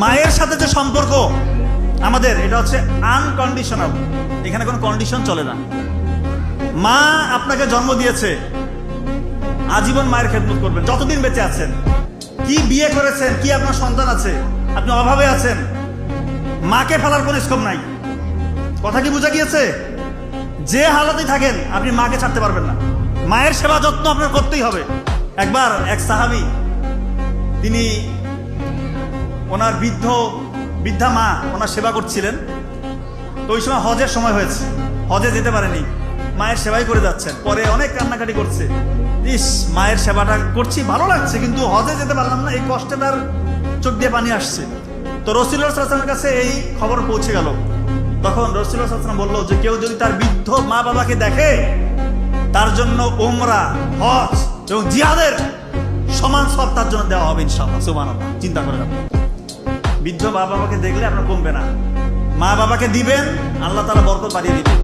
মায়ের সাথে যে সম্পর্ক আমাদের, এটা হচ্ছে আনকন্ডিশনাল। এখানে কোনো কন্ডিশন চলে না। মা আপনাকে জন্ম দিয়েছে, আজীবন মায়ের খেদমত করবেন যতদিন বেঁচে আছেন। কি বিয়ে করেছেন, কি আপনার সন্তান আছে, আপনি অভাবে আছেন, মাকে ফেলার কোনো স্কোপ নাই। কথা কি বোঝা গিয়েছে? যে হালতেই থাকেন আপনি মাকে ছাড়তে পারবেন না। মায়ের সেবা যত্ন আপনার করতেই হবে। একবার এক সাহাবী, তিনি ওনার বৃদ্ধা মা ওনার সেবা করছিলেন। তো ওই সময় হজের সময় হয়েছে, হজে যেতে পারেনি, মায়ের সেবাই করে যাচ্ছেন। পরে অনেক কান্নাকাটি করছে, ইস মায়ের সেবাটা করছি ভালো লাগছে, কিন্তু হজে যেতে পারলাম না, এই কষ্টে তার চোখ দিয়ে পানি আসছে। তো রাসূলুল্লাহ সাল্লাল্লাহু আলাইহি ওয়াসাল্লামের কাছে এই খবর পৌঁছে গেল। তখন রাসূলুল্লাহ সাল্লাল্লাহু আলাইহি ওয়াসাল্লাম বলল যে কেউ যদি তার বৃদ্ধ মা বাবাকে দেখে, তার জন্য উমরা, হজ এবং জিহাদের সমান সব তার জন্য দেওয়া হবে ইনশাআল্লাহ। সুবহানাল্লাহ। চিন্তা করেন, বৃদ্ধ মা বাবাকে দেখলে আপনার কমবে না, মা বাবাকে দিবেন, আল্লাহ তাআলা বরকত বাড়িয়ে দিবেন।